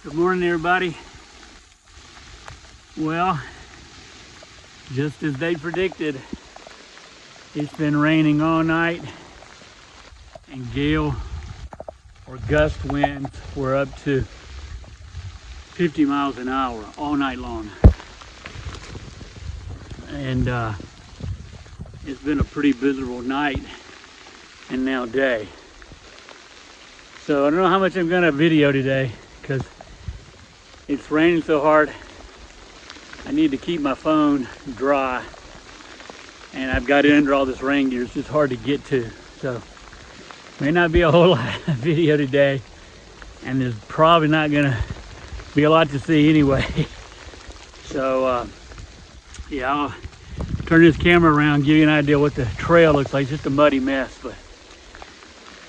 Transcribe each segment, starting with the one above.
Good morning, everybody. Well, just as they predicted, it's been raining all night and gale or gust winds were up to 50 miles an hour all night long. And it's been a pretty miserable night and now day. So I don't know how much I'm gonna video today because it's raining so hard. I need to keep my phone dry, and I've got it under all this rain gear. It's just hard to get to. So may not be a whole lot of video today, and there's probably not gonna be a lot to see anyway. So yeah, I'll turn this camera around, give you an idea what the trail looks like. It's just a muddy mess, but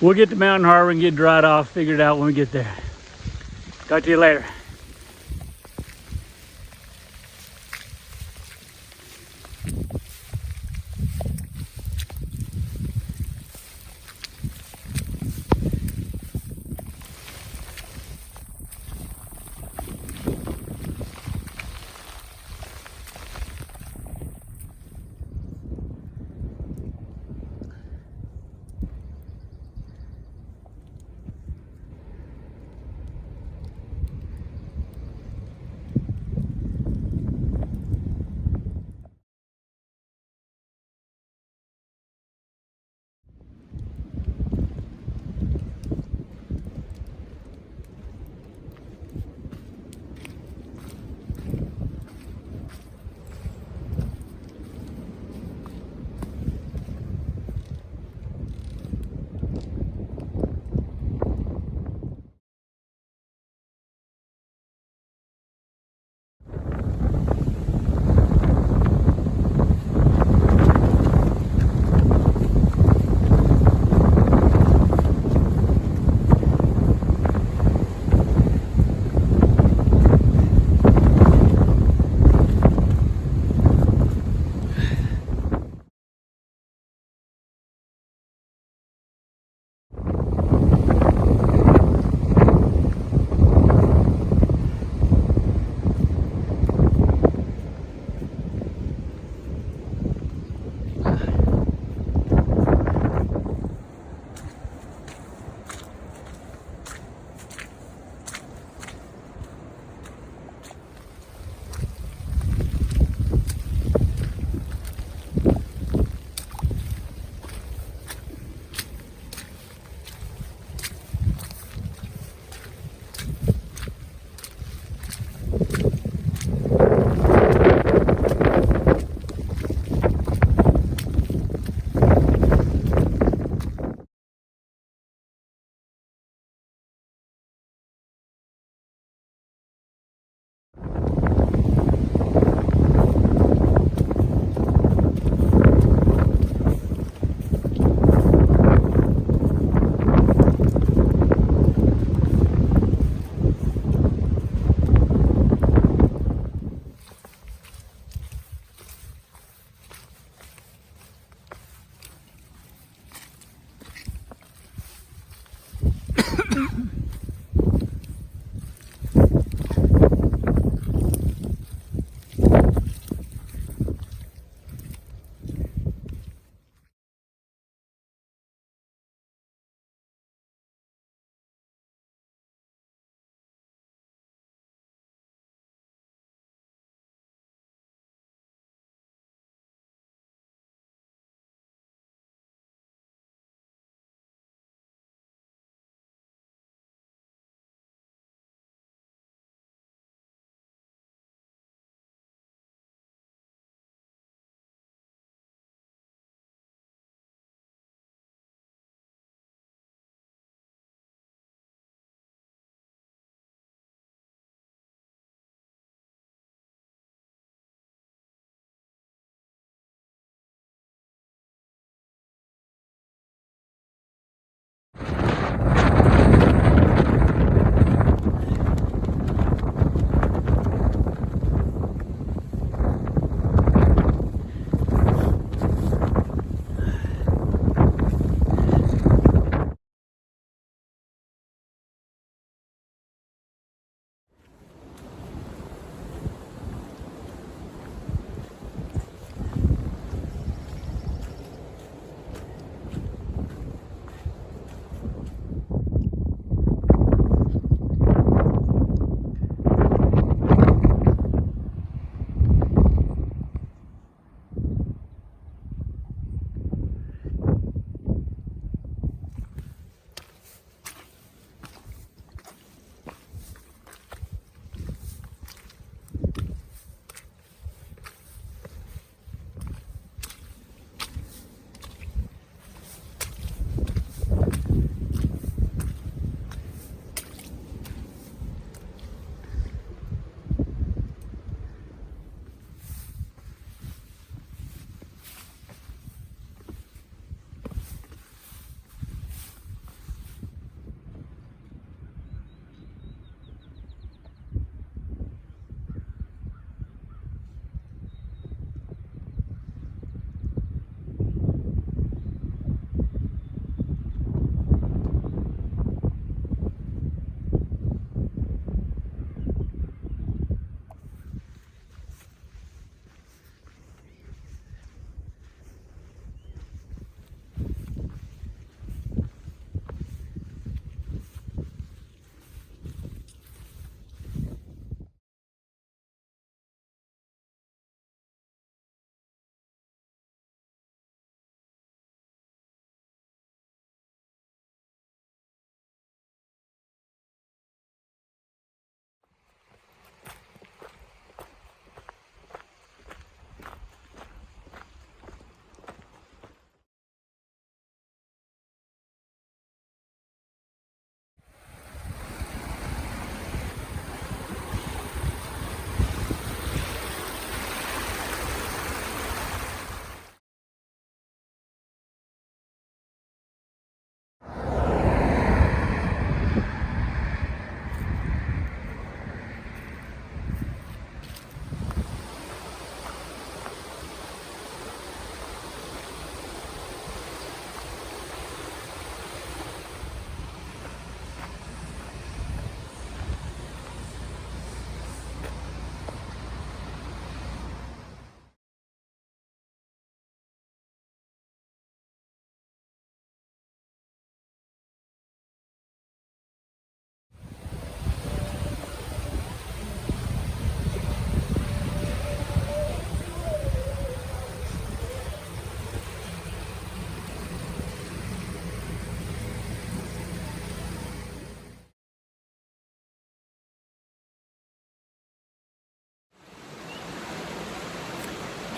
we'll get to Mountain Harbor and get dried off, figure it out when we get there. Talk to you later.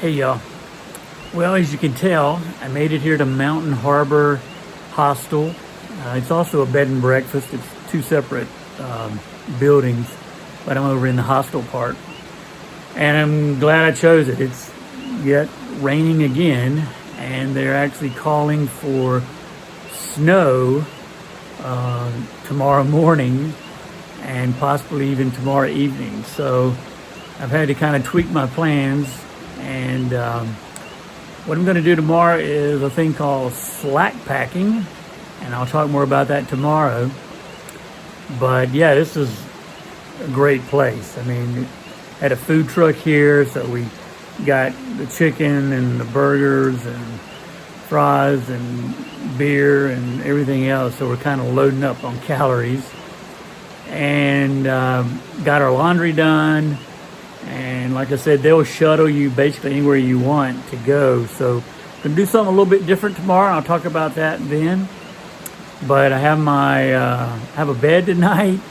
Hey y'all. Well, as you can tell, I made it here to Mountain Harbor Hostel. It's also a bed and breakfast. It's two separate buildings, but I'm over in the hostel part. And I'm glad I chose it. It's yet raining again, and they're actually calling for snow tomorrow morning and possibly even tomorrow evening. So I've had to kind of tweak my plans, and what I'm going to do tomorrow is a thing called slack packing, and I'll talk more about that tomorrow. But yeah, this is a great place. I mean, had a food truck here, so we got the chicken and the burgers and fries and beer and everything else, so we're kind of loading up on calories. And got our laundry done, and like I said, they'll shuttle you basically anywhere you want to go. So I'm gonna do something a little bit different tomorrow. I'll talk about that then. But I have my have a bed tonight,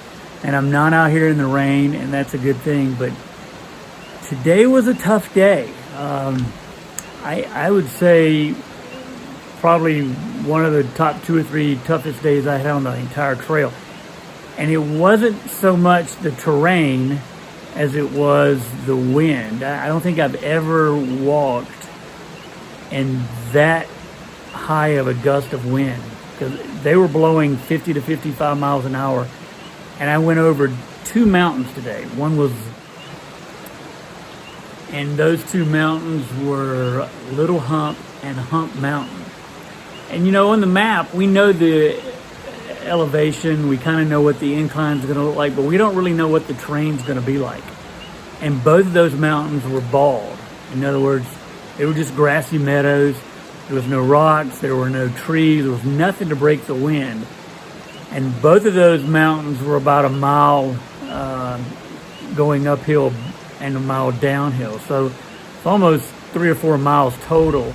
and I'm not out here in the rain, and that's a good thing. But today was a tough day. I would say probably one of the top 2 or 3 toughest days I had on the entire trail. And it wasn't so much the terrain as it was the wind. I don't think I've ever walked in that high of a gust of wind, because they were blowing 50 to 55 miles an hour. And I went over 2 mountains today. And those 2 mountains were Little Hump and Hump Mountain. And you know, on the map, we know the elevation, we kind of know what the incline's going to look like, but we don't really know what the terrain's going to be like. And both of those mountains were bald. In other words, they were just grassy meadows. There was no rocks, there were no trees, there was nothing to break the wind. And both of those mountains were about a mile going uphill and a mile downhill. So it's almost 3 or 4 miles total,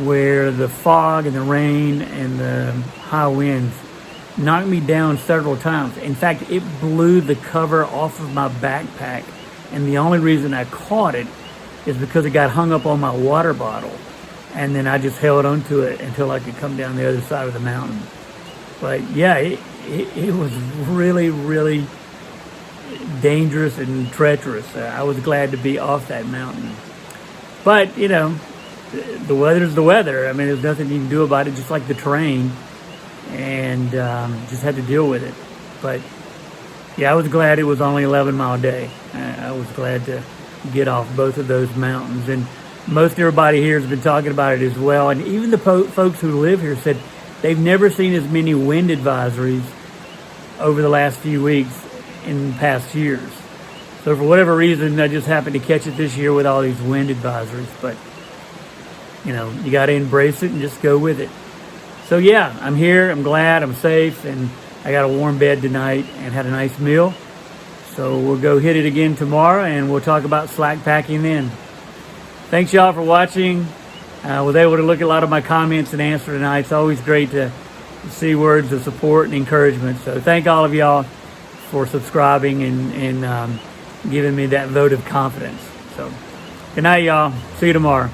where the fog and the rain and the high winds knocked me down several times. In fact, it blew the cover off of my backpack, and the only reason I caught it is because it got hung up on my water bottle, and then I just held onto it until I could come down the other side of the mountain. But yeah, it was really, really dangerous and treacherous. I was glad to be off that mountain. But, you know, the weather's the weather. I mean, there's nothing you can do about it, just like the terrain. And just had to deal with it. But yeah, I was glad it was only 11-mile day. I was glad to get off both of those mountains. And most everybody here has been talking about it as well. And even the folks who live here said they've never seen as many wind advisories over the last few weeks in past years. So for whatever reason, I just happened to catch it this year with all these wind advisories. But, you know, you got to embrace it and just go with it. So yeah, I'm here, I'm glad, I'm safe, and I got a warm bed tonight and had a nice meal. So we'll go hit it again tomorrow, and we'll talk about slack packing then. Thanks y'all for watching. I was able to look at a lot of my comments and answer tonight. It's always great to see words of support and encouragement. So thank all of y'all for subscribing and giving me that vote of confidence. So good night, y'all. See you tomorrow.